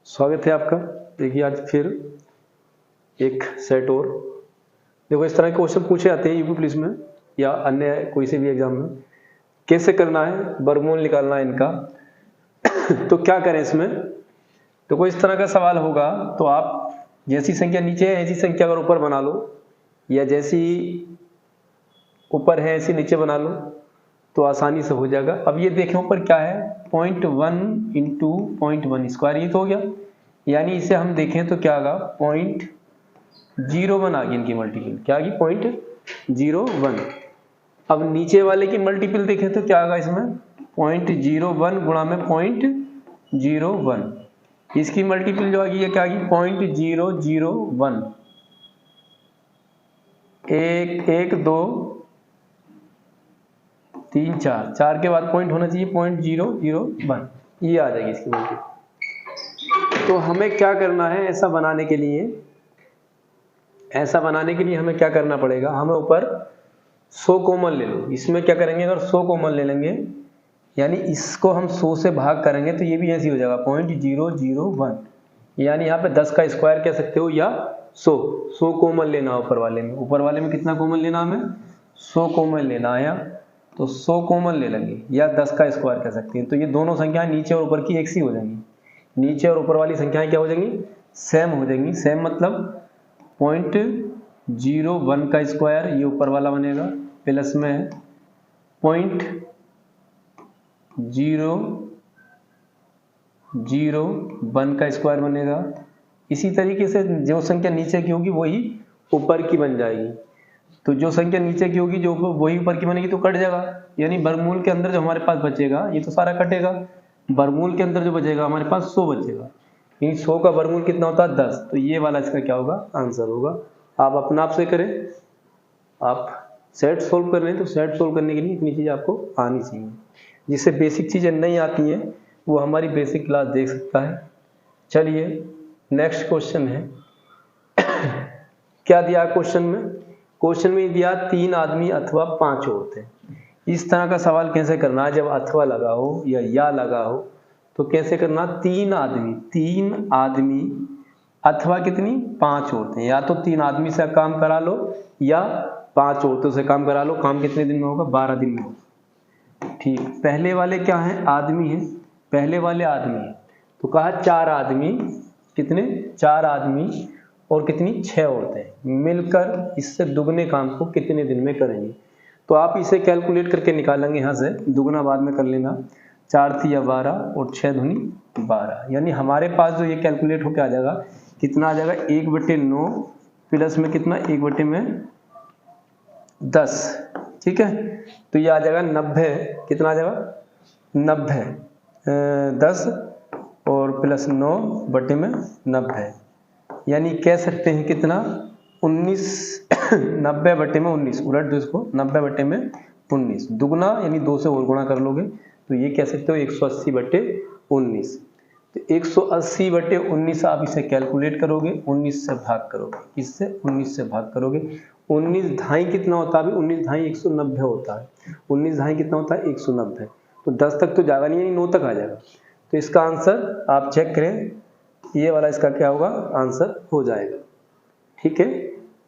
स्वागत है आपका। देखिए आज फिर एक सेट और देखो इस तरह के क्वेश्चन पूछे जाते हैं यूपी पुलिस में या अन्य कोई से भी एग्जाम में। कैसे करना है, वर्गमूल निकालना है इनका। तो क्या करें इसमें, तो कोई इस तरह का सवाल होगा तो आप जैसी संख्या नीचे है ऐसी संख्या अगर ऊपर बना लो, या जैसी ऊपर है ऐसी नीचे बना लो तो आसानी से हो जाएगा। अब ये देखें ऊपर क्या है, 0.1 इंटू 0.1 स्क्वायर, ये तो हो गया। यानी इसे हम देखें तो क्या होगा, 0.01 आ गई इनकी मल्टीपल, क्या आ गई 0.01। अब नीचे वाले की मल्टीपल देखें तो क्या होगा इसमें, 0.01 गुणा में 0.01, इसकी मल्टीपल जो आ गई है क्या आ गई 0.001। एक 2 3 4, 4 के बाद पॉइंट होना चाहिए 0.001, ये आ जाएगी इसकी मल्टीपल। तो हमें क्या करना है, ऐसा बनाने के लिए हमें क्या करना पड़ेगा, हमें ऊपर 100 कॉमन ले लो। इसमें क्या करेंगे, अगर 100 कॉमन ले लेंगे यानी इसको हम 100 से भाग करेंगे तो ये भी ऐसे हो जाएगा 0.001, यानी यहाँ पे 10 का स्क्वायर कह सकते हो या 100 कॉमन लेना ऊपर वाले में। ऊपर वाले में कितना कॉमन लेना, हमें 100 कॉमन लेना है, तो 100 कॉमन ले लेंगे या 10 का स्क्वायर कह सकते हैं। तो ये दोनों संख्याएं नीचे और ऊपर की एक सी हो जाएंगी। नीचे और ऊपर वाली संख्याएं क्या हो जाएंगी, सेम हो जाएंगी। सेम मतलब 0.01 का स्क्वायर ये ऊपर वाला बनेगा, प्लस में 0.001 का स्क्वायर बनेगा। इसी तरीके से जो संख्या नीचे की होगी वही ऊपर की बन जाएगी। तो जो संख्या नीचे की होगी जो वही ऊपर की बनेगी तो कट जाएगा, यानी वर्गमूल के अंदर जो हमारे पास बचेगा ये तो सारा कटेगा। वर्गमूल के अंदर जो बचेगा हमारे पास 100 बचेगा, यानी 100 का वर्गमूल कितना होता है 10। तो ये वाला इसका क्या होगा, आंसर होगा। आप अपना आप से करें, आप सेट सोल्व कर रहे हैं तो सेट सोल्व करने के लिए इतनी चीज़ आपको आनी चाहिए। जिससे बेसिक चीज़ें नहीं आती हैं वो हमारी बेसिक क्लास देख सकता है। चलिए नेक्स्ट क्वेश्चन है। क्या दिया क्वेश्चन में, क्वेश्चन में दिया 3 आदमी अथवा 5 औरतें। इस तरह का सवाल कैसे करना है, जब अथवा लगा हो या लगा हो तो कैसे करना, 3 आदमी अथवा कितनी 5 औरतें। या तो 3 आदमी से काम करा लो या 5 औरतों से काम करा लो। काम कितने दिन में होगा, 12 दिन में होगा। ठीक, पहले वाले क्या है, आदमी है, पहले वाले आदमी है तो कहा 4 आदमी, कितने 4 आदमी और कितनी 6 औरतें मिलकर इससे दुगने काम को कितने दिन में करेंगे। तो आप इसे कैलकुलेट करके निकालेंगे, यहाँ से दुगना बाद में कर लेना। 4 तिया 12 और 6 दूनी 12, यानी हमारे पास जो ये कैलकुलेट होकर आ जाएगा कितना आ जाएगा, 1/9 प्लस में कितना 1/10। ठीक है, तो ये आ जाएगा 90, कितना आ जाएगा 90, 10 और प्लस 9/90, यानी कह सकते हैं कितना 19। 90/19 उलट दो इसको, 90/19 दुगना, यानी 2 से और गुणा कर लोगे तो ये कह सकते हो 180/19। तो 180/19 आप इसे कैलकुलेट करोगे, 19 से भाग करोगे, इससे 19 से भाग करोगे। 19 ढाई कितना होता है, 19 ढाई 190 होता है। 19 ढाई कितना होता है 190, तो 10 तक तो जाएगा नहीं, यानी 9 तक आ जाएगा। तो इसका आंसर आप चेक करें, ये वाला इसका क्या होगा, आंसर हो जाएगा। ठीक है,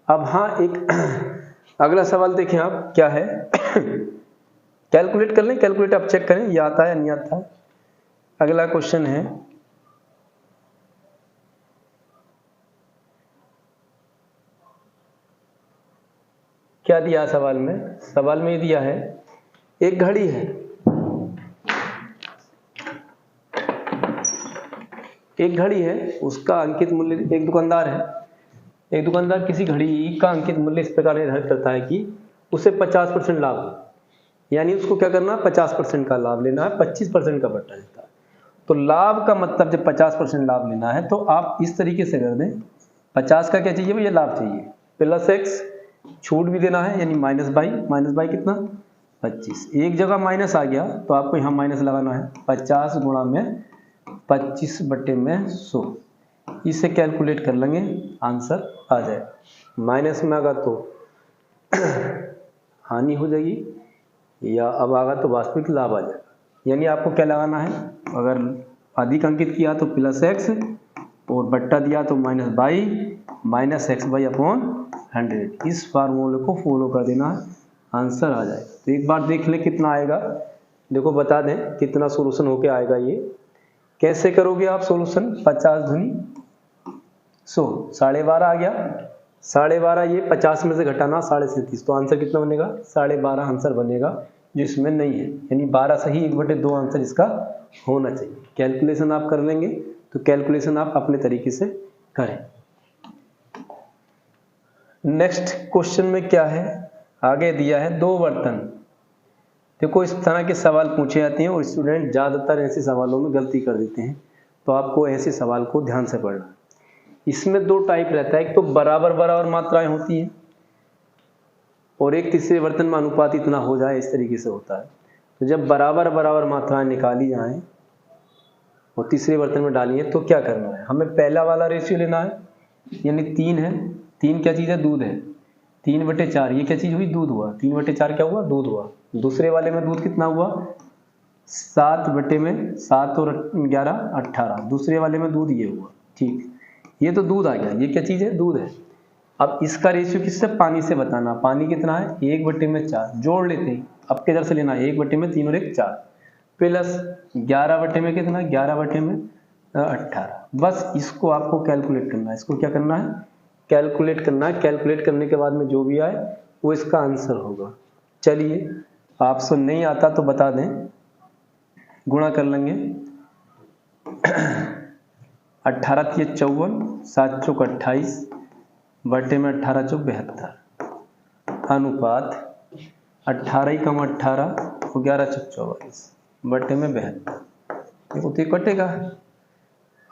अब हाँ एक अगला सवाल देखें आप क्या है। कैलकुलेट कर लें, कैलकुलेट आप चेक करें ये आता है या नहीं आता है। अगला क्वेश्चन है, क्या दिया सवाल में, सवाल में ये दिया है एक घड़ी है, एक घड़ी है उसका अंकित मूल्य, एक दुकानदार किसी घड़ी का अंकित मूल्य इस प्रकार निर्धारित करता है कि उसे 50% लाभ हो, यानी उसको क्या करना है 50% का लाभ लेना है, 25% का बट्टा देता है। तो लाभ का मतलब जब 50% लाभ लेना है तो आप इस तरीके से कर दें, 50 का क्या चाहिए भैया, लाभ चाहिए, प्लस x, छूट भी देना है यानी माइनस बाई कितना 25। एक जगह माइनस आ गया तो आपको यहाँ माइनस लगाना है, 50 गुणा में 25/100। इसे कैलकुलेट कर लेंगे, आंसर आ जाए। माइनस में आगा तो हानि हो जाएगी, या अब आगा तो वास्तविक लाभ आ जाएगा। यानी आपको क्या लगाना है, अगर अधिक अंकित किया तो प्लस x और बट्टा दिया तो minus by minus x by upon 100। इस फार्मूले को फॉलो कर देना, आंसर आ जाएगा। तो एक बार देख ले कितना आएगा, देखो बता दें कितना सोल्यूशन होके आएगा। ये कैसे करोगे आप सोल्यूशन? 50 दूनी 100, 12.5 आ गया। 12.5 ये 50 में से घटाना 37.5, तो आंसर कितना बनेगा? 12.5 आंसर बनेगा, जो इसमें नहीं है। यानी 12 सही 1/2 आंसर इसका होना चाहिए। कैलकुलेशन आप कर लेंगे, तो कैलकुलेशन आप अपने तरीके से करें। नेक्स्ट क्वेश्चन में क्या है, आगे दिया है 2 बर्तन। देखो इस तरह के सवाल पूछे जाते हैं और स्टूडेंट ज़्यादातर ऐसे सवालों में गलती कर देते हैं, तो आपको ऐसे सवाल को ध्यान से पढ़ना। इसमें 2 टाइप रहता है, एक तो बराबर बराबर मात्राएं होती हैं और एक तीसरे बर्तन में अनुपात इतना हो जाए, इस तरीके से होता है। तो जब बराबर बराबर मात्राएं निकाली जाएं और तीसरे बर्तन में डाली है, तो क्या करना है? हमें पहला वाला रेशियो लेना है, यानी 3 है। 3 क्या चीज़ है? दूध है। 3/4 ये क्या चीज़ हुई? दूध हुआ। 3/4 क्या हुआ? दूध हुआ। दूसरे वाले में दूध कितना हुआ? 7 और 11 18। दूसरे वाले में दूध ये हुआ, ठीक। ये तो दूध आ गया, ये क्या चीज़ है? दूध है। अब इसका रेशियो किससे? पानी से बताना। पानी कितना है? 1/4। जोड़ लेते हैं, अब किधर से लेना है? 1/3 और 1 4 प्लस 11 में कितना? 11/18। बस इसको आपको कैलकुलेट करना है। इसको क्या करना है? कैलकुलेट करना है। कैलकुलेट करने के बाद में जो भी आए वो इसका आंसर होगा। चलिए, आपसे नहीं आता तो बता दें, गुणा कर लेंगे। 18 × 54, 7 × 28 बटे में 18 × 72 अनुपात 18 × 18 और 11 × 44 बटे में 72। देखो तो कटेगा।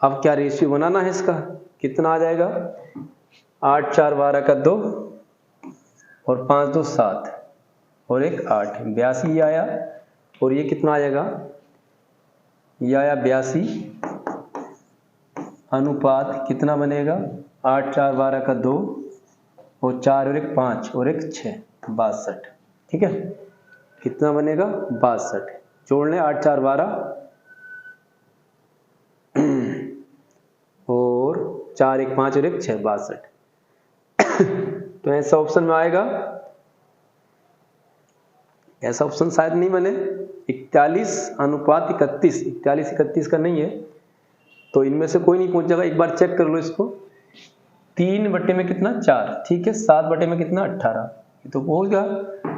अब क्या रेशियो बनाना है इसका? कितना आ जाएगा? 8 4 12 का 2 और 5 2 7 और 1 8, 82 आया। और ये कितना आ जाएगा? ये आया 82 अनुपात कितना बनेगा? 8 4 12 का 2 और 4 और 1 5 और 1 6, 62। ठीक है, कितना बनेगा? 62। जोड़ लें 8 4 12 और 4 1 5 और 1 6, 62। तो ऐसा ऑप्शन में आएगा। ऐसा ऑप्शन शायद नहीं बने। 41 अनुपात 31, 41 31 का नहीं है, तो इनमें से कोई नहीं पहुंच जाएगा। एक बार चेक कर लो इसको। 3 बटे में कितना? 4, ठीक है। 7 बटे में कितना? 18, ये तो होगा।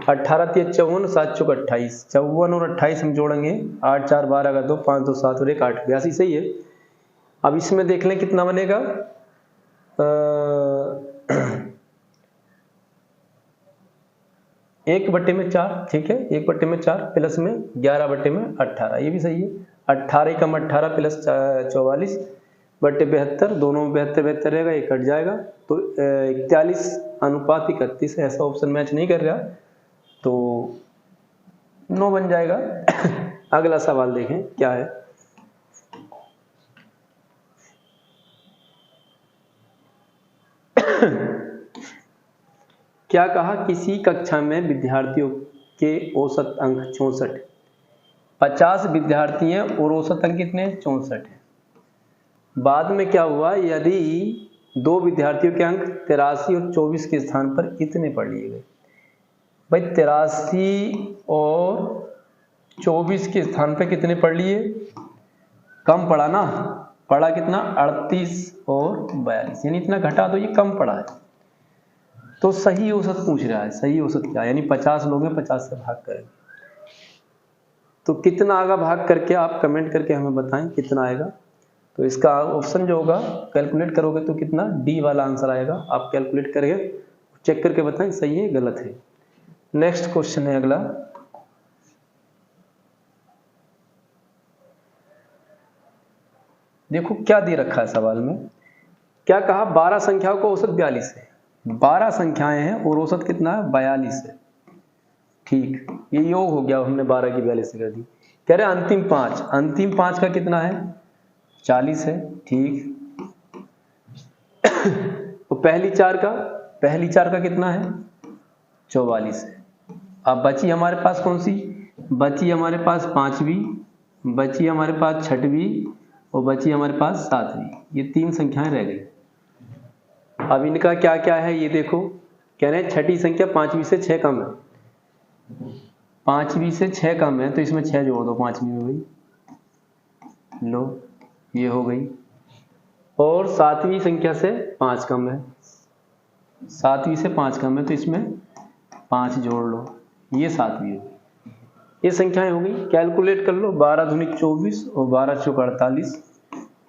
18 × 3 = 54, 7 × 28, 54 और 28 हम जोड़ेंगे। 8 4 12 का 2, 5 2 7 और 1 8, 82 सही है। अब इसमें देख लें कितना बनेगा। 1 बटे में 4, ठीक है। 1 बटे में 4 प्लस में 11 बटे में 18, ये भी सही है। 18 × 18 प्लस 44 बटे 72, दोनों में 72 72 रहेगा, ये कट जाएगा। तो 41 अनुपात 31 है। ऐसा ऑप्शन मैच नहीं कर रहा, तो 9 बन जाएगा। अगला सवाल देखें क्या है। क्या कहा? किसी कक्षा में विद्यार्थियों के औसत अंक 64, 50 विद्यार्थी हैं और औसत अंक कितने? 64 है। बाद में क्या हुआ? यदि 2 विद्यार्थियों के अंक 83 और 24 के स्थान पर कितने पढ़ लिए गए? भाई 83 और 24 के स्थान पे कितने पढ़ लिए? कम पढ़ा ना। पढ़ा कितना? 38 और 42, यानी इतना घटा, तो ये कम पढ़ा है। तो सही औसत पूछ रहा है। सही औसत क्या? यानी 50 लोग हैं, 50 से भाग करेंगे। तो कितना आएगा भाग करके आप कमेंट करके हमें बताएं कितना आएगा। तो इसका ऑप्शन जो होगा कैलकुलेट करोगे तो कितना? डी वाला आंसर आएगा। आप कैलकुलेट करके चेक करके बताएं सही है गलत है। नेक्स्ट क्वेश्चन है अगला। देखो क्या दे रखा है सवाल में। क्या कहा? 12 संख्याओं का औसत 42 है। 12 संख्याएं हैं और औसत कितना है? 42 है। ठीक, ये योग हो गया, हमने 12 की 42 से कर दी। कह रहे अंतिम 5, अंतिम 5 का कितना है? 40 है। ठीक। तो पहली 4 का कितना है? 44 है। अब बची हमारे पास कौन सी? बची हमारे पास 5वीं, बची हमारे पास 6वीं और बची हमारे पास 7वीं। ये 3 संख्याएं रह गई। अब इनका क्या क्या है ये देखो। कह रहे हैं छठी संख्या 5वीं से 6 कम है। 5वीं से 6 कम है तो इसमें 6 जोड़ दो, 5वीं में गई, लो ये हो गई। और 7वीं संख्या से 5 कम है, 7वीं से 5 कम है तो इसमें 5 जोड़ लो, ये 7वीं हो गई। ये संख्याएं हो गई। कैलकुलेट कर लो। 12 दूनी 24 और 12 चौक 48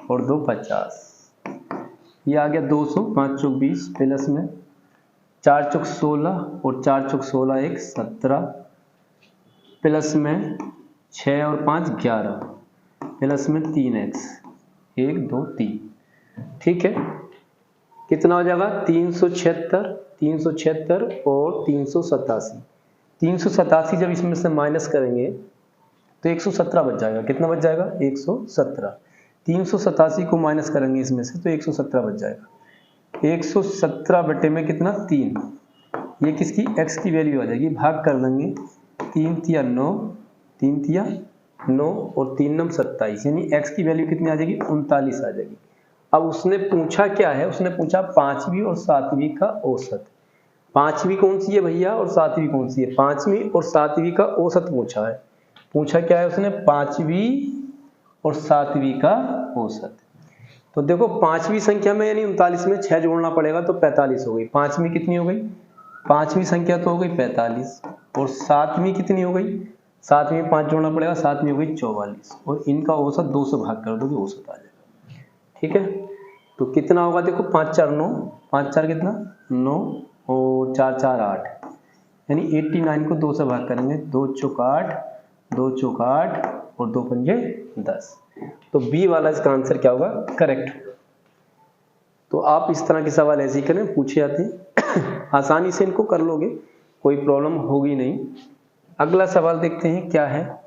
और 2 50। ये आ गया 200, 5 चौक 20 प्लस में 4 चौक 16 और 4 चौक 16 एक 17 प्लस में 6 और 5 11 प्लस में 3x 1 2 3। ठीक है, कितना हो जाएगा 376 और 387। 387 जब इसमें से माइनस करेंगे तो 117 बच जाएगा। कितना बच जाएगा 117। 387 को माइनस करेंगे इसमें से तो 117 बच जाएगा। 117 बटे में कितना 3, ये किसकी x की वैल्यू आ जाएगी। भाग कर लेंगे 3 तिया 9, 3 तिया 9 और 3 9 27, यानी x की वैल्यू कितनी आ जाएगी 39 आ जाएगी। अब उसने पूछा क्या है, उसने पूछा 5वीं और 7वीं का औसत। 5वीं कौन सी है भैया और 7वीं कौन सी है। 5वीं और 7वीं का औसत पूछा है। पूछा क्या है उसने 5वीं और 7वीं का औसत। तो देखो 5वीं संख्या में यानी 39 में 6 जोड़ना पड़ेगा तो 45 हो गई। 5वीं कितनी हो गई, 5वीं संख्या तो हो गई 45 और 7वीं कितनी हो गई, 7वीं में 5 जोड़ना पड़ेगा, 7वीं हो गई 44 और इनका औसत 2 से भाग कर दो कि औसत आ जाएगा। ठीक है, तो कितना होगा देखो 5 4 9, 5 4 कितना 9 और 4 4 8, यानी 89 को 2 से भाग करेंगे 2 चौक 8, 2 चौक 8 और 2 पंजे 10। तो बी वाला इसका आंसर क्या होगा, करेक्ट। तो आप इस तरह के सवाल ऐसे ही करें, पूछे जाते हैं आसानी से इनको कर लोगे, कोई प्रॉब्लम होगी नहीं। अगला सवाल देखते हैं क्या है।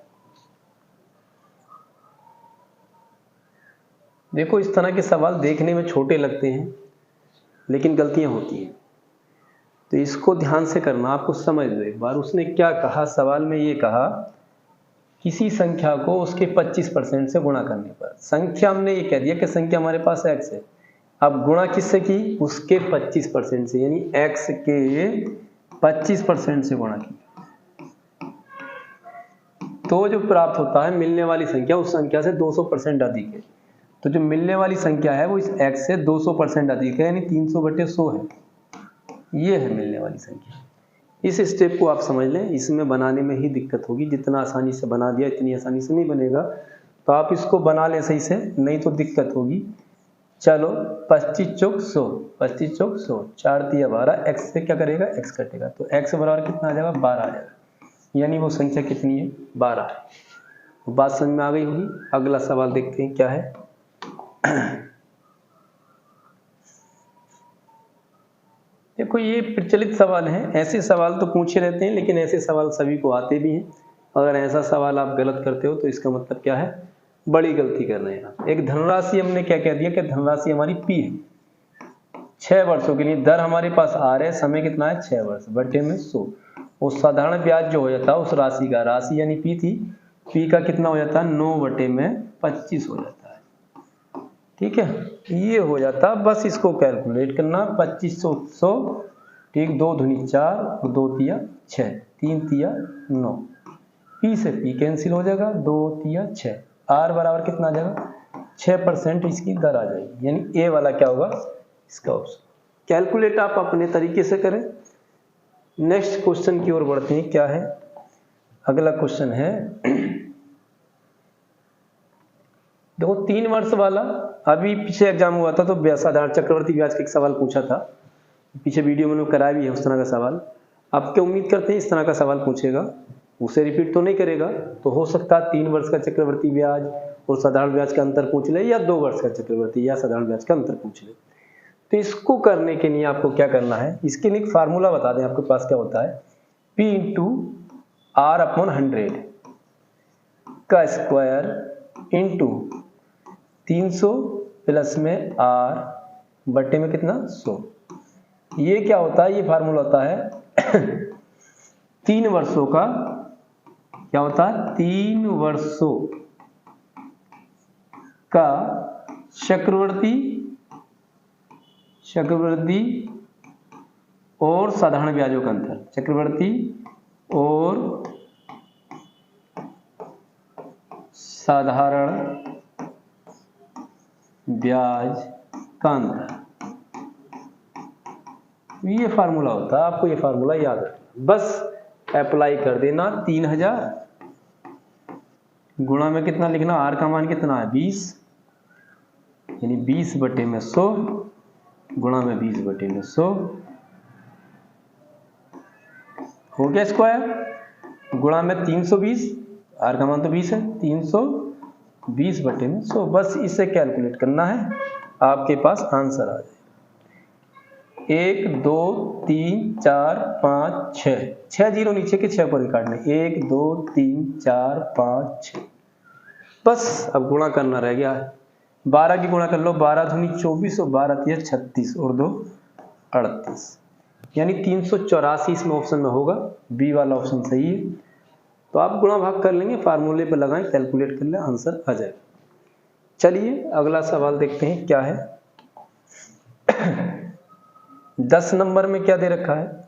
देखो इस तरह के सवाल देखने में छोटे लगते हैं लेकिन गलतियां होती हैं, तो इसको ध्यान से करना। आपको समझ लो एक बार उसने क्या कहा सवाल में। ये कहा किसी संख्या को उसके 25% से गुणा करने पर, संख्या हमने ये कह दिया कि संख्या हमारे पास x है, अब गुणा किससे की, उसके 25% से, यानी x के 25% से गुणा की तो जो प्राप्त होता है मिलने वाली संख्या उस संख्या से 200% अधिक है। तो जो मिलने वाली संख्या है वो इस x से 200% अधिक है, यानी 300/100 है। ये है मिलने वाली संख्या। इस स्टेप को आप समझ लें, इसमें बनाने में ही दिक्कत होगी। जितना आसानी से बना दिया इतनी आसानी से नहीं बनेगा, तो आप इसको बना लें सही से, नहीं तो दिक्कत होगी। चलो 25 चौक 100, 25 चौक 100, 4 तिया 12, x से क्या करेगा x कटेगा तो x बराबर कितना आ जाएगा 12 आ जाएगा, यानी वो संख्या कितनी है 12 है। तो बात समझ में आ गई होगी। अगला सवाल देखते हैं क्या है। देखो ये प्रचलित सवाल हैं, ऐसे सवाल तो पूछे रहते हैं लेकिन ऐसे सवाल सभी को आते भी हैं। अगर ऐसा सवाल आप गलत करते हो तो इसका मतलब क्या है, बड़ी गलती कर रहे हैं आप। एक धनराशि हमने क्या कह दिया कि धनराशि हमारी P है 6 वर्षों के लिए, दर हमारे पास R है, समय कितना है 6 वर्ष, बटे में 100। और साधारण ब्याज जो हो जाता है उस राशि का, राशि यानी P थी, P का कितना हो जाता है 9/25 हो जाता है। ठीक है, ये हो जाता, बस इसको कैलकुलेट करना। 2500 100, ठीक, 2 दूनी 4 और 2 तिया 6, 3 तिया 9, P से P कैंसिल हो जाएगा, 2 तिया 6, R बराबर कितना आ जाएगा 6% इसकी दर आ जाएगी, यानी ए वाला क्या होगा इसका ऑप्शन। कैलकुलेट आप अपने तरीके से करें। नेक्स्ट क्वेश्चन की ओर बढ़ते हैं। क्या है अगला क्वेश्चन है, देखो 3 वर्ष वाला, अभी पीछे एग्जाम हुआ था तो साधारण चक्रवर्ती ब्याज का एक सवाल पूछा था, पीछे वीडियो मैंने कराया भी है उस तरह का सवाल। आप क्या उम्मीद करते हैं इस तरह का सवाल पूछेगा, उसे रिपीट तो नहीं करेगा। तो हो सकता है 3 वर्ष का चक्रवर्ती ब्याज और साधारण ब्याज का अंतर पूछ ले, या 2 वर्ष का चक्रवर्ती या साधारण ब्याज का अंतर पूछ ले। तो इसको करने के लिए आपको क्या करना है, इसके लिए एक फार्मूला बता दें आपके पास क्या होता है, P × R/100 का स्क्वायर इंटू 300 प्लस में R बटे में कितना 100। ये क्या होता है, ये फार्मूला होता है 3 वर्षों का, क्या होता है 3 वर्षों का चक्रवर्ती और साधारण ब्याजों का अंतर, चक्रवर्ती और साधारण ब्याज का अंतर, ये फार्मूला होता है। आपको ये फार्मूला याद रखना, बस अप्लाई कर देना। 3000 गुणा में कितना लिखना, आर का मान कितना है 20, यानी 20/100 गुणा में 20/100 हो गया स्क्वायर, गुणा में 320, आर का मान तो 20 है, 320/100। बस इसे कैलकुलेट करना है, आपके पास आंसर आ जाए। 1 2 3 4 5 6, 6 जीरो नीचे के 6 पर काटने, 1 2 3 4 5 6। बस अब गुणा करना रह गया है, 12 की गुणा कर लो, 12 दूनी 24 और 12 तिया 36 और 2 38, यानी 384 इसमें ऑप्शन में होगा, बी वाला ऑप्शन सही है। तो आप गुणा भाग कर लेंगे, फार्मूले पे लगाएं, कैलकुलेट कर ले, आंसर आ जाएगा। चलिए अगला सवाल देखते हैं क्या है। 10 नंबर में क्या दे रखा है,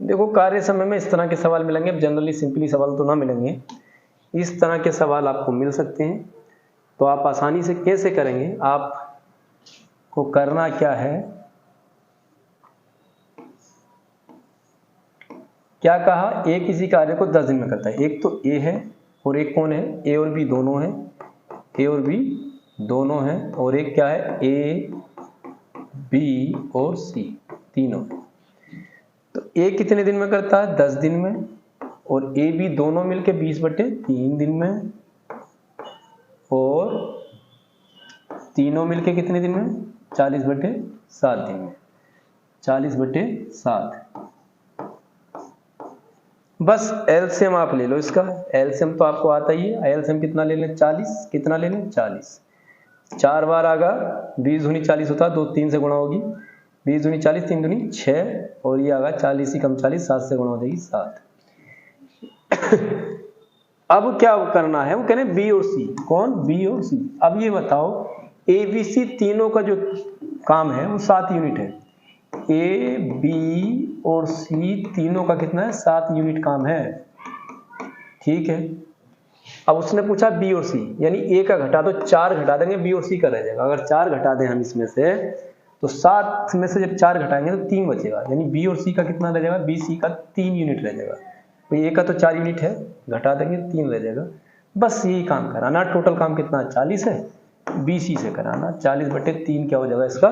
देखो कार्य समय में इस तरह के सवाल मिलेंगे, जनरली सिंपली सवाल तो ना मिलेंगे, इस तरह के सवाल आपको मिल सकते हैं। तो आप आसानी से कैसे करेंगे, आपको करना क्या है, क्या कहा, ए किसी कार्य को 10 दिन में करता है। एक तो ए है और एक कौन है, ए और बी दोनों हैं, ए और बी दोनों हैं, और एक क्या है, ए बी और सी तीनों। तो ए कितने दिन में करता है, 10 दिन में, और ए बी दोनों मिलके 20/3 दिन में, और तीनों मिलके कितने दिन में, 40/7 दिन में, 40/7। बस एलसीएम आप ले लो इसका, एलसीएम तो आपको आता ही है, एलसीएम कितना ले लें, 40, कितना ले लें 40, 4 बार आगा 20 दूनी 40 होता है, 2 3 से गुणा होगी, 20 दूनी 40, 3 दूनी 6, और ये आगा 40 ही कम 40, 7 से गुणा हो जाएगी 7। अब क्या करना है, वो कह रहे हैं बी और सी, कौन, बी और सी। अब ये बताओ ए बी सी तीनों का जो काम है वो 7 यूनिट है, ए बी और सी तीनों का कितना है, 7 यूनिट काम है, ठीक है। अब उसने पूछा बी और सी, यानी ए का घटा तो 4 घटा देंगे, बी और सी का रह जाएगा। अगर 4 घटा दें हम इसमें से, तो 7 में से जब 4 घटाएंगे तो 3 बचेगा, यानी बी और सी का कितना रह जाएगा, बी सी का 3 यूनिट रह जाएगा। तो ए का तो 4 यूनिट है, घटा देंगे 3 रह जाएगा। बस यही काम कराना, टोटल काम कितना 40 है, बी सी से कराना, 40/3 क्या हो जाएगा, इसका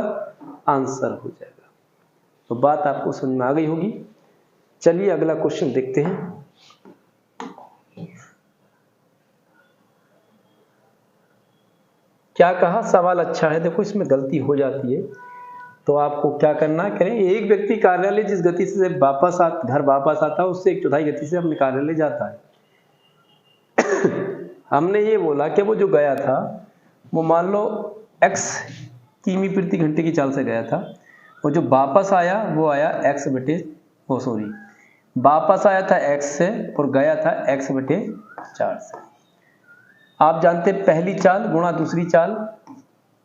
आंसर हो जाएगा। तो बात आपको समझ में आ गई होगी। चलिए अगला क्वेश्चन देखते हैं। क्या कहा, सवाल अच्छा है, देखो इसमें गलती हो जाती है, तो आपको क्या करना है, करें, एक व्यक्ति कार्यालय जिस गति से घर वापस आता है उससे 1/4 गति से अपने कार्यालय जाता है। हमने ये बोला कि वो जो गया था वो मान लो x किमी प्रति घंटे की चाल से गया था, और जो वापस आया वो आया वापस आया था x से और गया था x/4 से। आप जानते हैं पहली चाल गुणा दूसरी चाल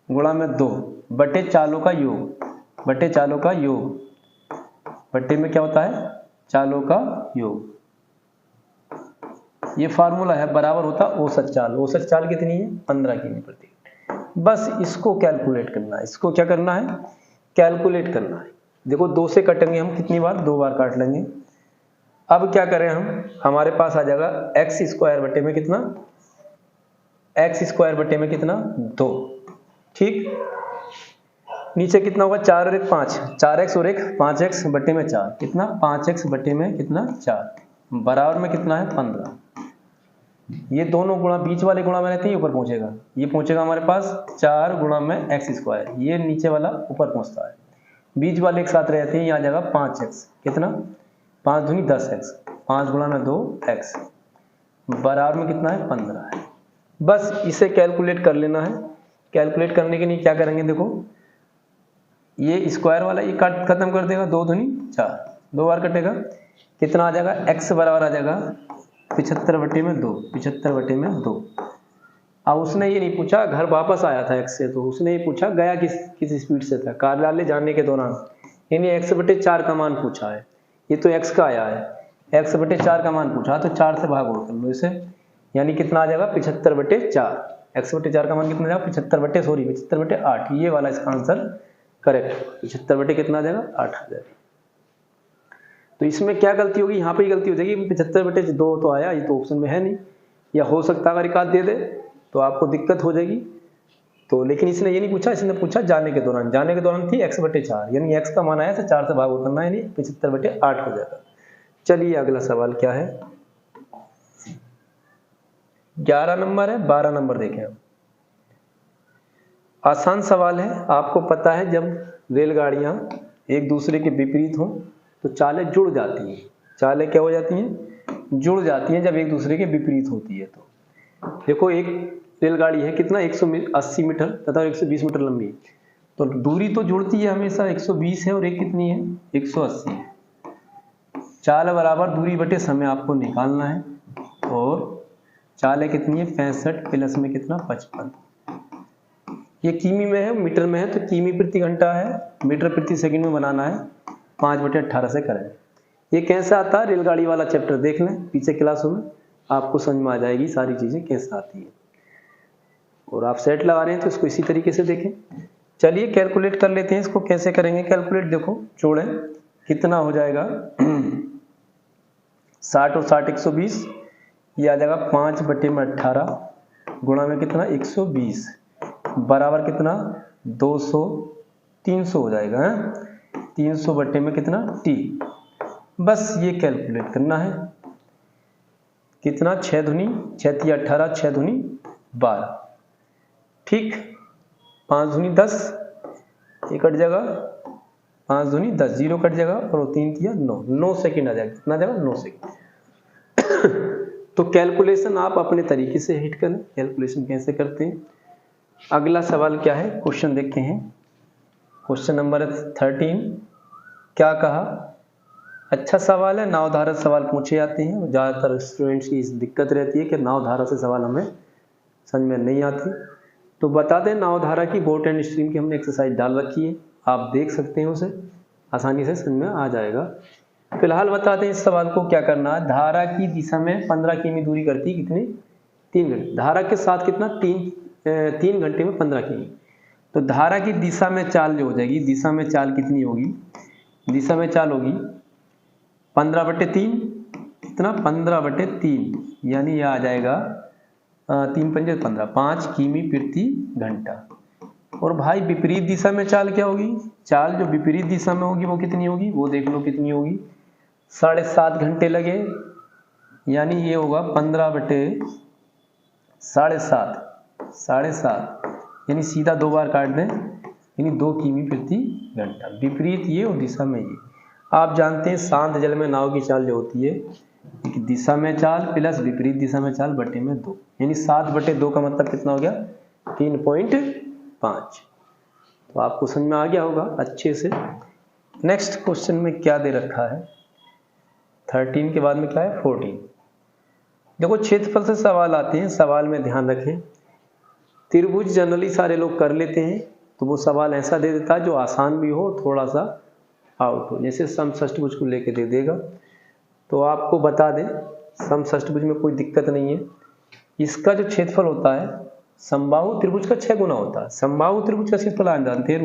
गुणा में 2 बटे चालों का योग, बटे में क्या होता है, चालों का योग, ये फार्मूला है, बराबर होता औसत चाल कितनी है, 15 किमी प्रति। बस इसको कैलकुलेट करना है, इसको क्या करना है, कैलकुलेट करना है। देखो 2 से कटेंगे हम कितनी बार, 2 बार काट लेंगे। अब क्या करें हम, हमारे पास आ जाएगा x² बटे में कितना, x² बटे में कितना 2, ठीक। नीचे कितना होगा, 4 और 1 5, 4x और 1 5x बटे में 4, कितना 5x बटे में कितना 4, बराबर में कितना है 15। ये दोनों गुणा बीच वाले गुणा में रहते हैं, ऊपर पहुंचेगा, ये पहुंचेगा हमारे पास 4 गुणा में x², ये नीचे वाला ऊपर पहुंचता है, बीच वाले एक साथ रहते हैं, यहाँ जाएगा 5x, कितना 5 दूनी 10x, 5 गुणा में 2x, बराबर में कितना है 15 है। बस इसे कैलकुलेट कर लेना है। कैलकुलेट करने के लिए क्या करेंगे, देखो ये स्क्वायर वाला ये काट खत्म कर देगा, 2 दूनी 4, 2 बार कटेगा, कितना आ जाएगा, x बराबर आ जाएगा 75 बटे में 2, 75 बटे में 2, अब उसने ये नहीं पूछा घर वापस आया था x से, तो उसने ये पूछा गया किस स्पीड से था, कार्यालय जाने के दौरान, यानी x/4 का मान पूछा है। ये तो x का आया है, x/4 का मान पूछा तो 4 से भाग और कर लो इसे, यानी कितना आ जाएगा 75/4। x/4 का मान कितना जाएगा 75/8। ये वाला इसका आंसर करेक्ट, 75 कितना आ जाएगा 8 आ जाएगा। तो इसमें क्या गलती होगी, यहाँ पे ही गलती हो जाएगी, 75/2 तो आया, ये तो ऑप्शन में है नहीं, या हो सकता है अगर एक आध दे दे तो आपको दिक्कत हो जाएगी। तो लेकिन इसने ये नहीं पूछा, इसने पूछा जाने के दौरान थी x/4, यानी x का मान आया तो 4 से भाग करना है, यानी 75/8 हो जाएगा। चलिए अगला सवाल क्या है, 11 नंबर है, 12 नंबर देखें हम। आसान सवाल है। आपको पता है जब रेलगाड़ियां एक दूसरे के विपरीत हों तो चालें जुड़ जाती हैं। चालें क्या हो जाती हैं, जुड़ जाती हैं जब एक दूसरे के विपरीत होती है। तो देखो एक रेलगाड़ी है कितना 180 मीटर तथा 120 मीटर लंबी, तो दूरी तो जुड़ती है हमेशा, 120 है और एक कितनी है 180 है। चाल बराबर दूरी बटे समय आपको निकालना है, और चालें कितनी है 65 प्लस में कितना 55। ये किमी में है, मीटर में है तो किमी प्रति घंटा है, मीटर प्रति सेकंड में बनाना है, 5/18 से करें। ये कैसे आता है, रेलगाड़ी वाला चैप्टर देख लें पीछे क्लासों में, आपको समझ में आ जाएगी सारी चीजें कैसे आती है। और आप सेट लगा रहे हैं तो इसको इसी तरीके से देखें। चलिए कैलकुलेट कर लेते हैं, इसको कैसे करेंगे कैलकुलेट। देखो जोड़ें कितना हो जाएगा 60 और 60 120, ये आ जाएगा 5/18 गुणा में कितना 120 बराबर कितना 200 300 हो जाएगा है, 300 बटे में कितना t। बस ये कैलकुलेट करना है, कितना 6 दूनी 6 × 18 6 दूनी 12, ठीक, 5 दूनी 10, ये कट जाएगा 5 दूनी 10, 0 कट जाएगा और 3 × 9 सेकंड आ जाएगा, कितना जाएगा 9 सेकंड। तो कैलकुलेशन आप अपने तरीके से हिट करें, कैलकुलेशन कैसे करते हैं। अगला सवाल क्या है, क्वेश्चन देखते हैं। क्वेश्चन नंबर 13 क्या कहा, अच्छा सवाल है, नावधारक सवाल पूछे जाते हैं। ज़्यादातर स्टूडेंट्स की इस दिक्कत रहती है कि नावधारा से सवाल हमें समझ में नहीं आते। तो बता दें नावधारा की बोट एंड स्ट्रीम की हमने एक्सरसाइज डाल रखी है, आप देख सकते हैं, उसे आसानी से समझ में आ जाएगा। फिलहाल बताते हैं इस सवाल को क्या करना है। धारा की दिशा में 15 किमी दूरी करती है कितनी 3 घंटे, धारा के साथ कितना 3 घंटे में 15 किमी। तो धारा की दिशा में चाल जो हो जाएगी, दिशा में चाल कितनी होगी, दिशा में चाल होगी 15/3, कितना 15/3, यानी यह आ जाएगा 3 × 5 = 15, 5 किमी प्रति घंटा। और भाई विपरीत दिशा में चाल क्या होगी, चाल जो विपरीत दिशा में होगी वो कितनी होगी, वो देख लो कितनी होगी 7.5 घंटे लगे, यानी ये होगा 15/7.5, यानी सीधा 2 बार काट दें, यानी 2 किमी प्रति घंटा। विपरीत ये और दिशा में ये। आप जानते हैं शांत जल में नाव की चाल जो होती है दिशा में चाल प्लस विपरीत दिशा में चाल बटे में 2, यानी 7/2 का मतलब कितना हो गया 3.5। तो आपको समझ में आ गया होगा अच्छे से। नेक्स्ट क्वेश्चन में क्या दे रखा है, 13 के बाद में क्या है 14। देखो क्षेत्रफल से सवाल आते हैं, सवाल में ध्यान रखें त्रिभुज जनरली सारे लोग कर लेते हैं, तो वो सवाल ऐसा दे देता है जो आसान भी हो थोड़ा सा आउट हो, जैसे समषष्टभुज को लेके दे देगा। तो आपको बता दें समषष्टभुज में कोई दिक्कत नहीं है, इसका जो क्षेत्रफल होता है समबाहु त्रिभुज का 6 गुना होता है। समबाहु त्रिभुज का क्षेत्रफल आप जानते हैं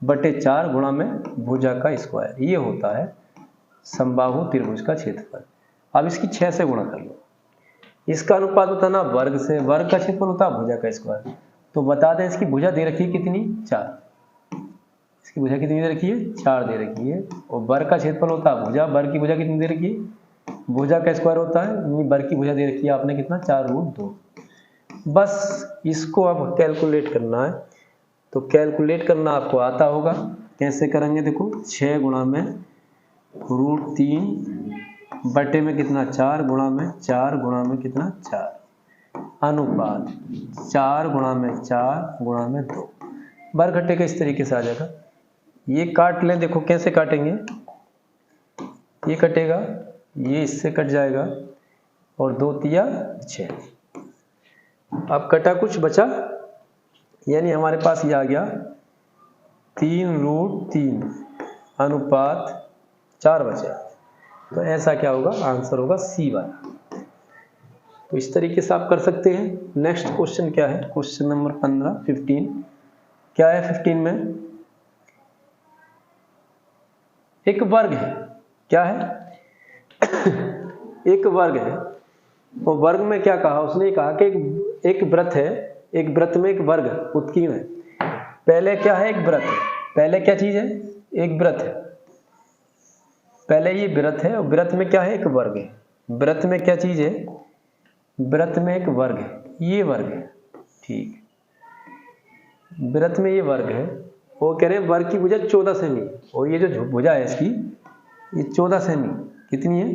√3/4 गुणा में भुजा का स्क्वायर, ये होता है समबाहु त्रिभुज का क्षेत्रफल। अब इसकी 6 से गुणा कर लो, इसका अनुपात बताना वर्ग से, वर्ग का क्षेत्रफल होता है भुजा का स्क्वायर। तो बता दें इसकी भुजा दे रखी है कितनी 4, इसकी भुजा कितनी दे रखी है 4 दे रखी है, और वर्ग का क्षेत्रफल होता है भुजा, वर्ग की भुजा कितनी दे रखी है, भुजा का स्क्वायर होता है, वर्ग की भुजा दे रखी है आपने कितना 4√2। बस इसको अब कैलकुलेट करना है, तो कैलकुलेट करना आपको आता होगा, कैसे करेंगे देखो 6 गुणा में √3 बटे में कितना 4 गुणा में 4 गुणा में कितना 4 अनुपात 4 गुणा में 4 गुणा में 2, वर्ग घटेगा इस तरीके से आ जाएगा। ये काट लें, देखो कैसे काटेंगे, ये कटेगा, ये इससे कट जाएगा और 2 × 3 = 6, अब कटा कुछ बचा, यानी हमारे पास ये आ गया 3√3 अनुपात 4 बचा। तो ऐसा क्या होगा, आंसर होगा सी वाला। तो इस तरीके से आप कर सकते हैं। नेक्स्ट क्वेश्चन क्या है, क्वेश्चन नंबर 15 क्या है 15 में एक वर्ग है। क्या है एक वर्ग है। वो वर्ग में क्या कहा उसने, कहा कि एक वृत्त है, एक वृत्त में एक वर्ग उत्कीर्ण है। पहले क्या है, एक वृत्त है। पहले क्या चीज है, एक वृत्त है। पहले ये वृत्त है और वृत्त में क्या है, एक वर्ग है। वृत्त में क्या चीज है, वृत्त में एक वर्ग है, ये वर्ग है। ठीक, वृत्त में ये वर्ग है। वो कह रहे हैं वर्ग की भुजा 14 सेमी, और ये जो भुजा है इसकी ये 14 सेमी, कितनी है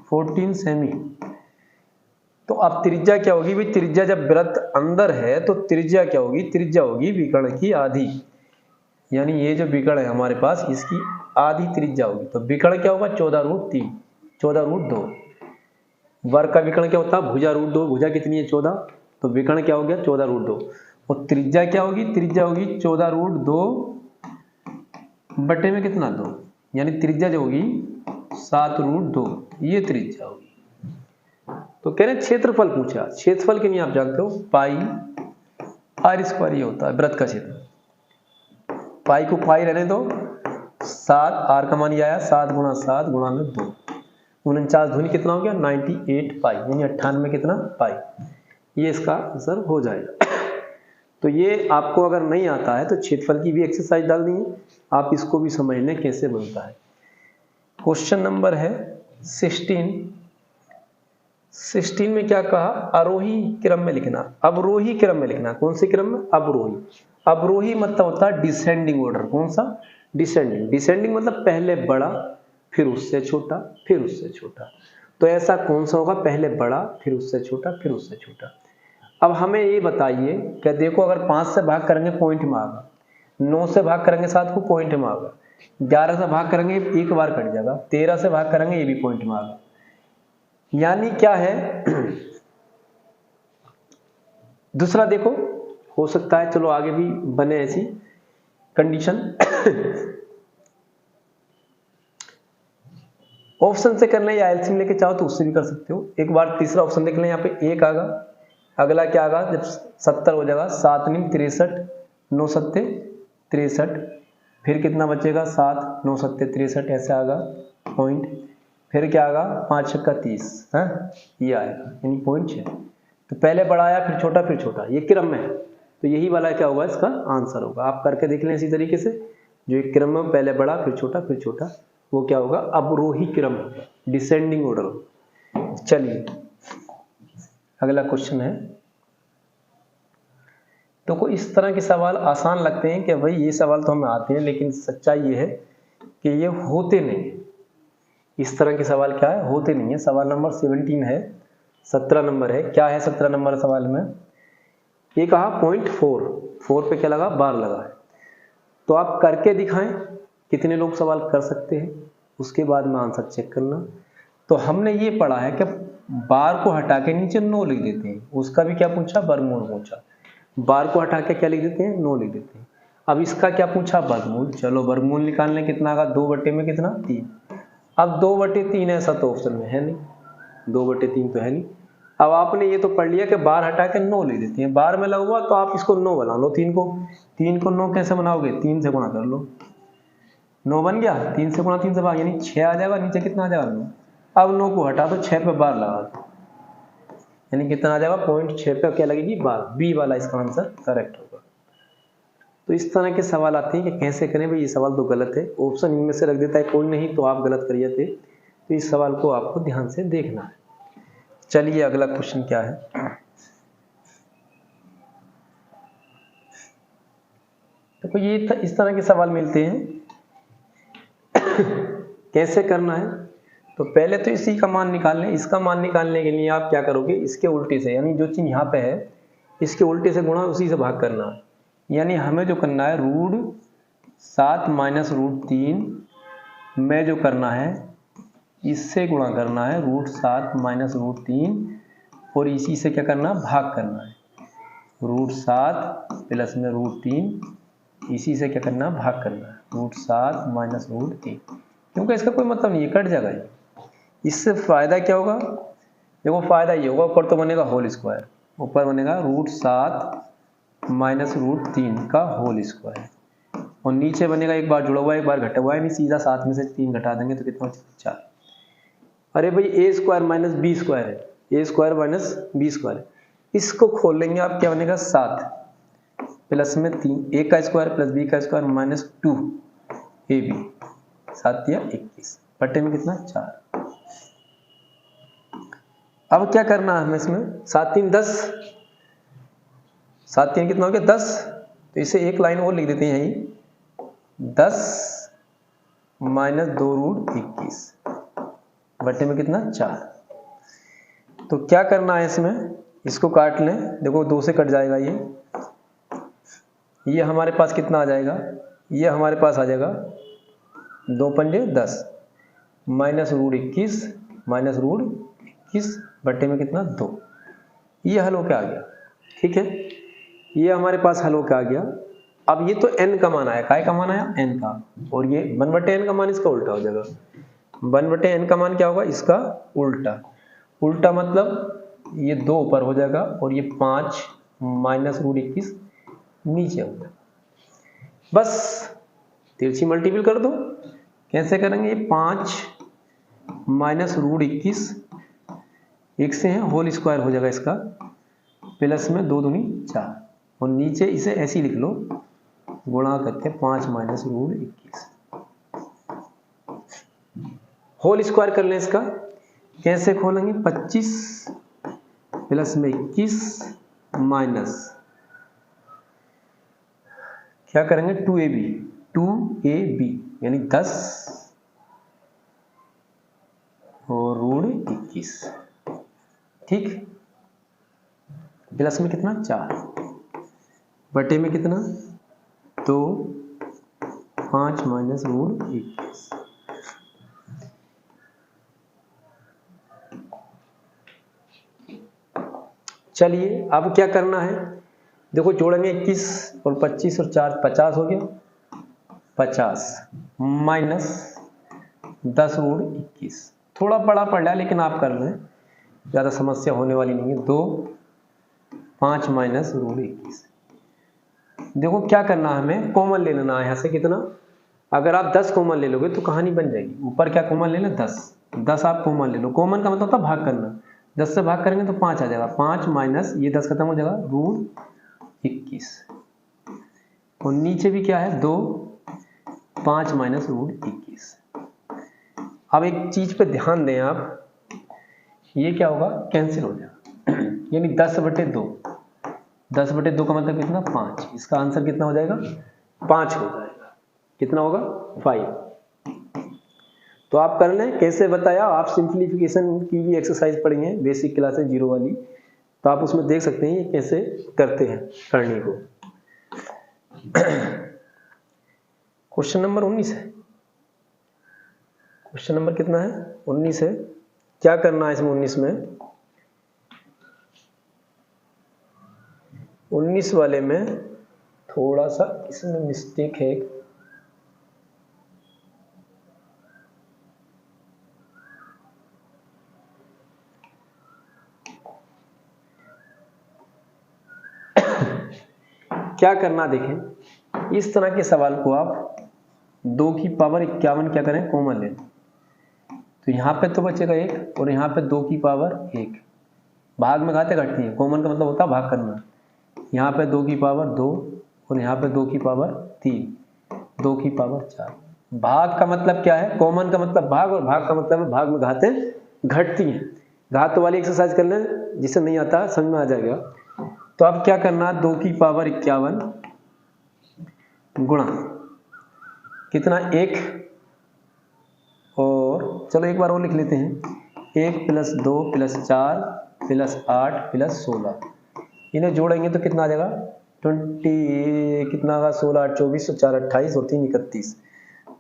14 सेमी। तो अब त्रिज्या क्या होगी भाई, त्रिज्या जब वृत्त अंदर है तो त्रिज्या क्या होगी, त्रिज्या होगी विकर्ण की आधी। यानी ये जो विकर्ण है हमारे पास इसकी आधी त्रिज्या होगी। तो विकर्ण क्या होगा 14√3, 14√2। वर्ग का विकर्ण क्या होता है, भुजा √2, भुजा कितनी है 14, तो विकर्ण क्या हो गया 14√2। और त्रिज्या क्या होगी, त्रिज्या होगी 14√2 बटे में कितना 2, यानी त्रिज्या जो होगी 7√2, ये त्रिज्या होगी। तो कह रहे हैं क्षेत्रफल पूछा, क्षेत्रफल के लिए आप जानते हो पाई r² ये होता है वृत्त का क्षेत्र। पाई को पाई रहने दो, 7 r का मान ये आया 7 × 7 × 2, 49 दूनी कितना हो गया 98 पाई, यानी 98 कितना पाई। ये इसका आंसर हो जाएगा। तो ये आपको अगर नहीं आता है तो क्षेत्रफल की भी एक्सरसाइज डाल दी है, आप इसको भी समझ लें कैसे बनता है। क्वेश्चन नंबर है 16 में क्या कहा, आरोही क्रम में लिखना, अवरोही क्रम में लिखना। कौन से क्रम में, अवरोही। अवरोही मतलब होता है डिसेंडिंग ऑर्डर। कौन सा, डिसेंडिंग। डिसेंडिंग मतलब पहले बड़ा फिर उससे छोटा फिर उससे छोटा। तो ऐसा कौन सा होगा, पहले बड़ा फिर उससे छोटा फिर उससे छोटा। अब हमें ये बताइए कि देखो अगर 5 से भाग करेंगे पॉइंट में आएगा, 9 से भाग करेंगे 7 को पॉइंट में आएगा, 11 से भाग करेंगे एक बार कट जाएगा, 13 से भाग करेंगे ये भी पॉइंट में आएगा। यानी क्या है दूसरा देखो हो सकता है, चलो आगे भी बने ऐसी कंडीशन। ऑप्शन से करना या एलसीएम लेके चाहो तो उससे भी कर सकते हो। एक बार तीसरा ऑप्शन देख लें, यहाँ पे 1 आगा, अगला क्या आगा जब 70 हो जाएगा 7 × 63, 9 7 63, फिर कितना बचेगा 7 9 7 63, ऐसे आगा पॉइंट। फिर क्या आगा 5 6 30 है, ये आएगा यानी पॉइंट 6। तो पहले बड़ा आया फिर छोटा, ये क्रम में है। तो यही वाला क्या होगा इसका आंसर होगा। आप करके देख लें इसी तरीके से, जो एक क्रम में पहले बड़ा फिर छोटा, वो क्या होगा अवरोही क्रम होगा, डिसेंडिंग ऑर्डर होगा। चलिए अगला क्वेश्चन है। तो कोई इस तरह के सवाल आसान लगते हैं कि भाई ये सवाल तो हमें आते हैं, लेकिन सच्चाई ये है कि ये होते नहीं है। इस तरह के सवाल क्या है, होते नहीं है। सवाल नंबर 17 है, 17 नंबर है। क्या है 17 नंबर सवाल में, ये कहा पॉइंट 4 पे क्या लगा, बार लगा है। तो आप करके दिखाएं कितने लोग सवाल कर सकते हैं, उसके बाद में आंसर चेक करना। तो हमने ये पढ़ा है कि बार को हटा के नीचे 9 लिख देते हैं। उसका भी क्या पूछा, वर्गमूल पूछा। बार को हटा के क्या लिख देते हैं, 9 लिख देते हैं। अब इसका क्या पूछा, वर्गमूल। चलो वर्गमूल निकालने कितना आगा, 2 बटे में कितना 3। अब 2 बटे 3 ऐसा तो ऑप्शन में है नहीं, 2 बटे 3 तो है नहीं। अब आपने ये तो पढ़ लिया कि बार हटा के 9 लिख देते हैं। बार में लगा हुआ तो आप इसको 9 बना लो। 3 को 9 कैसे बनाओगे, 3 से गुणा कर लो, 9 बन गया। 3 से गुणा 3 से भाग, यानी 6 आ जाएगा, नीचे कितना आ जाएगा 9। अब 9 को हटा दो, 6 पे बार लगा दो, यानी कितना आ जाएगा पॉइंट 6 पे क्या लगेगी, बार। बी वाला इसका आंसर करेक्ट होगा। तो इस तरह के सवाल आते हैं कि कैसे करें भाई, ये सवाल तो गलत है, ऑप्शन इनमें से रख देता है कोई नहीं तो आप गलत करिए थे। तो इस सवाल को आपको ध्यान से देखना है। चलिए अगला क्वेश्चन क्या है। तो ये इस तरह के सवाल मिलते हैं, कैसे करना है। तो पहले तो इसी का मान निकाल लें। इसका मान निकालने के लिए आप क्या करोगे, इसके उल्टे से, यानी जो चीज यहाँ पे है इसके उल्टे से गुणा उसी से भाग करना है। यानी हमें जो करना है √7 - √3 में जो करना है इससे गुणा करना है, √7 - √3, और इसी से क्या करना है, भाग करना है। √7 प्लस में √3, इसी से क्या करना है, भाग करना है, √7 माइनस √3, क्योंकि इसका कोई मतलब नहीं है, कट जाएगा ये। इससे फायदा क्या होगा, देखो फायदा ये होगा, ऊपर तो बनेगा होल स्क्वायर, ऊपर बनेगा √7 माइनस √3 का होल स्क्वायर, और नीचे बनेगा एक बार जुड़ा हुआ एक बार घटा हुआ है, नहीं सीधा 7 में से 3 घटा देंगे तो कितना हो, 4। अरे भाई ए स्क्वायर माइनस बी स्क्वायर है, ए स्क्वायर माइनस बी स्क्वायर है, इसको खोल लेंगे आप, क्या बनेगा 7 प्लस में 3, ए का स्क्वायर प्लस बी का स्क्वायर माइनस 2 ए बी, 7 या 21 बटे में कितना 4। अब क्या करना है हमें इसमें, 7 3 10, 7 3 कितना हो गया 10, तो इसे एक लाइन और लिख देते हैं यही, 10 माइनस 2√21 बटे में कितना 4। तो क्या करना है इसमें, इसको काट लें, देखो 2 से कट जाएगा ये हमारे पास कितना आ जाएगा, ये हमारे पास आ जाएगा 2 पंजे 10 माइनस √21 माइनस √21 बटे में कितना 2, ये हल होके आ गया। ठीक है, ये हमारे पास हल होके आ गया। अब ये तो n का मान आया, काय का मान आया n का, और ये 1/n का मान इसका उल्टा हो जाएगा, 1/n का मान क्या होगा, इसका उल्टा, उल्टा मतलब ये 2 ऊपर हो जाएगा और ये 5 माइनस √21 नीचे हो जाएगा। बस तिरछी मल्टीपल कर दो, कैसे करेंगे, ये 5 माइनस √21 एक से है होल स्क्वायर हो जाएगा इसका, प्लस में 2 दूनी 4, और नीचे इसे ऐसे ही लिख लो, गुणा करके 5 माइनस √21 होल स्क्वायर कर लें इसका, कैसे खोलेंगे, 25 प्लस में 21 माइनस क्या करेंगे 2ab यानी 10 और √21, ठीक, प्लस में कितना 4 बटे में कितना 2 5 माइनस √21। चलिए अब क्या करना है, देखो जोड़ेंगे 21 और 25 और 4 50 हो गया, 50 माइनस 10 √21, थोड़ा बड़ा पड़ रहा है लेकिन आप कर लें, ज़्यादा समस्या होने वाली नहीं है। 2 5 माइनस √21, देखो क्या करना है, हमें कॉमन ले लेना है यहाँ से कितना, अगर आप 10 कॉमन ले लोगे तो कहानी बन जाएगी, ऊपर क्या कॉमन ले लें 10 आप कॉमन ले लो, कॉमन का मतलब था भाग करना, 10 से भाग करेंगे तो 5 आ जाएगा, 5 माइनस ये 10 खत्म हो जाएगा √21, और नीचे भी क्या है 2 5 माइनस √21। अब एक चीज पे ध्यान दें आप, ये क्या होगा कैंसिल हो जाएगा, यानी 10/2, 10/2 का मतलब कितना 5, इसका आंसर कितना हो जाएगा 5 हो जाएगा, कितना होगा 5। तो आप कर लें, कैसे बताया, आप सिंप्लीफिकेशन की भी एक्सरसाइज पढ़ेंगे बेसिक क्लासेस 0 वाली, तो आप उसमें देख सकते हैं ये कैसे करते हैं करने को। क्वेश्चन नंबर 19 है, क्वेश्चन नंबर कितना है 19 है, क्या करना है इसमें 19 में, 19 वाले में थोड़ा सा इसमें मिस्टेक है, क्या करना देखें, इस तरह के सवाल को आप 2 की पावर 51 क्या करें कॉमन लें, तो यहाँ पे तो बचेगा 1 और यहाँ पे 2 की पावर 1, भाग में घाते घटती है, कॉमन का मतलब होता है भाग करना, यहाँ पे 2 की पावर 2 और यहाँ पे 2 की पावर 3, 2 की पावर 4। भाग का मतलब क्या है, कॉमन का मतलब भाग, और भाग का मतलब है भाग में घाते घटती हैं। घात वाली एक्सरसाइज कर लें, जिसे नहीं आता समझ में आ जाएगा। तो अब क्या करना, 2 की पावर 51 गुणा कितना 1, और चलो एक बार और लिख लेते हैं, 1 + 2 + 4 + 8 + 16, इन्हें जोड़ेंगे तो कितना आ जाएगा 20, कितना होगा 16 8 24 और 4 28 और 3 31,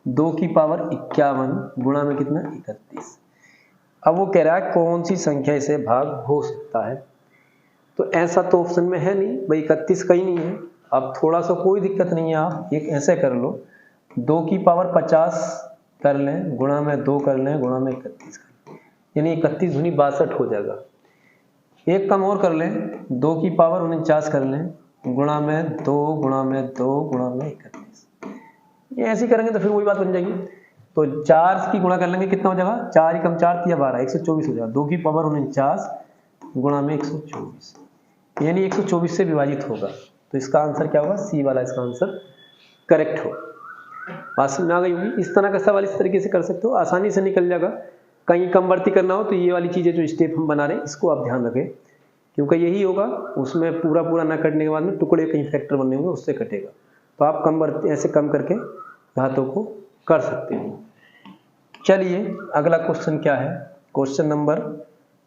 2 की पावर 51 गुणा में कितना 31। अब वो कह रहा है कौन सी संख्या इसे भाग हो सकता है, तो ऐसा तो ऑप्शन में है नहीं भाई, 31 का ही नहीं है। अब थोड़ा सा कोई दिक्कत नहीं है, आप एक ऐसे कर लो, 2 की पावर 50 कर लें, गुणा में 2 कर लें, गुणा में 31 कर लें, यानी 31 दूनी 62 हो जाएगा। एक काम और कर लें, 2 की पावर 49 कर लें, गुणा में 2 गुणा में 2 गुणा में 31। ये ऐसे करेंगे तो फिर वही बात बन जाएगी। तो 4 की गुणा कर लेंगे, कितना हो जाएगा, 4 कम 4 या 12, 124 हो जाएगा। 2 की पावर 49 गुणा में 124, यानी 124 से विभाजित होगा। तो इसका आंसर क्या होगा, सी वाला इसका आंसर करेक्ट होगा। बात समझ में आ गई होगी। इस तरह का सवाल इस तरीके से कर सकते हो, आसानी से निकल जाएगा। कहीं कम भर्ती करना हो तो ये वाली चीज़ें जो स्टेप हम बना रहे हैं इसको आप ध्यान रखें, क्योंकि यही होगा, उसमें पूरा पूरा ना कटने के बाद में टुकड़े कहीं फैक्टर बनने होंगे, उससे कटेगा। तो आप कम भर्ती ऐसे कम करके घातों को कर सकते हो। चलिए अगला क्वेश्चन क्या है, क्वेश्चन नंबर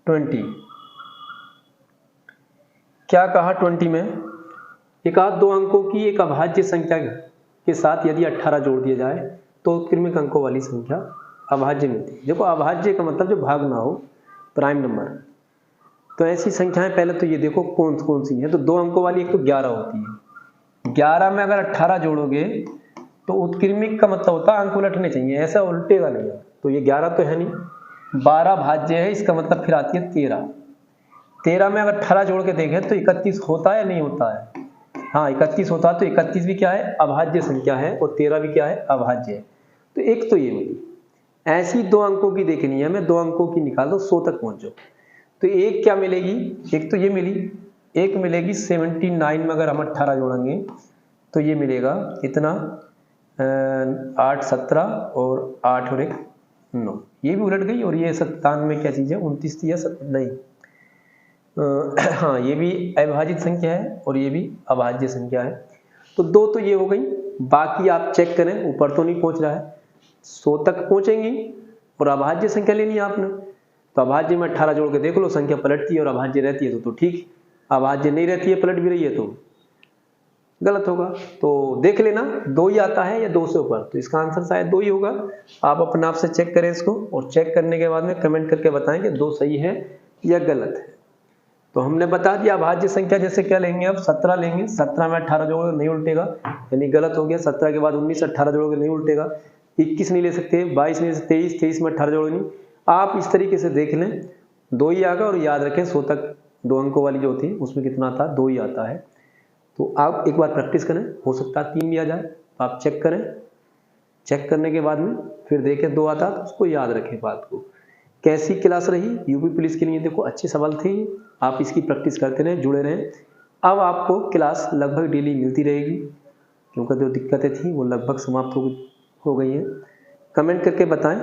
20। क्या कहा 20 में, एक आध 2 अंकों की एक अभाज्य संख्या के साथ यदि 18 जोड़ दिया जाए तो क्रमिक अंकों वाली संख्या अभाज्य मिलती है। देखो अभाज्य का मतलब जो भाग ना हो, प्राइम नंबर। तो ऐसी संख्याएं पहले तो ये देखो कौन कौन सी है। तो 2 अंकों वाली एक तो 11 होती है। 11 में अगर 18 जोड़ोगे तो उत्क्रमिक का मतलब होता है अंक उलटने चाहिए, ऐसा उल्टेगा नहीं। तो ये 11 तो है नहीं, 12 भाज्य है, इसका मतलब फिर आती है 13। 13 में अगर 18 जोड़ के देखें तो 31 होता है नहीं होता है, हाँ 31 होता है। तो 31 भी क्या है, अभाज्य संख्या है, और 13 भी क्या है, अभाज्य है। तो एक तो ये मिली। ऐसी 2 अंकों की देखनी है हमें, 2 अंकों की निकाल दो, 100 तक पहुंचो। तो एक क्या मिलेगी, एक तो ये मिली, एक मिलेगी 79 में अगर हम 18 जोड़ेंगे तो ये मिलेगा कितना, 8 17 और 8 और 1 9, ये भी उलट गई। और ये 97 क्या चीज़ है, 29 थी या नहीं, हाँ ये भी अविभाजित संख्या है और ये भी अभाज्य संख्या है। तो 2 तो ये हो गई। बाकी आप चेक करें, ऊपर तो नहीं पहुंच रहा है, 100 तक पहुंचेंगी और अभाज्य संख्या लेनी है आपने। तो अभाज्य में 18 जोड़ के देख लो, संख्या पलटती है और अभाज्य रहती है तो ठीक, अभाज्य नहीं रहती है, पलट भी रही है तो गलत होगा। तो देख लेना 2 ही आता है या 2 से ऊपर, तो इसका आंसर शायद 2 ही होगा। आप अपने आप से चेक करें इसको, और चेक करने के बाद में कमेंट करके बताएं कि 2 सही है या गलत है। तो हमने बता दिया अभाज्य संख्या जैसे क्या लेंगे, अब 17 लेंगे। 17 में 18 जोड़ोगे नहीं उल्टेगा, यानी गलत हो गया। 17 के बाद 19 18 जोड़ोगे नहीं उल्टेगा। 21 नहीं ले सकते, 22 नहीं ले सकते, 23 में 18 जोड़ो नहीं। आप इस तरीके से देख लें, 2 ही आएगा। और याद रखें 100 तक 2 अंकों वाली जो होती है उसमें कितना आता है, 2 ही आता है। तो आप एक बार प्रैक्टिस करें, हो सकता है 3 भी आ जाए। आप चेक करें, चेक करने के बाद में फिर देखें 2 आता है तो उसको याद रखें बात को। कैसी क्लास रही यूपी पुलिस के लिए, देखो अच्छे सवाल थे, आप इसकी प्रैक्टिस करते रहें, जुड़े रहें। अब आपको क्लास लगभग डेली मिलती रहेगी, क्योंकि जो दिक्कतें थी वो लगभग समाप्त हो गई हैं। कमेंट करके बताएं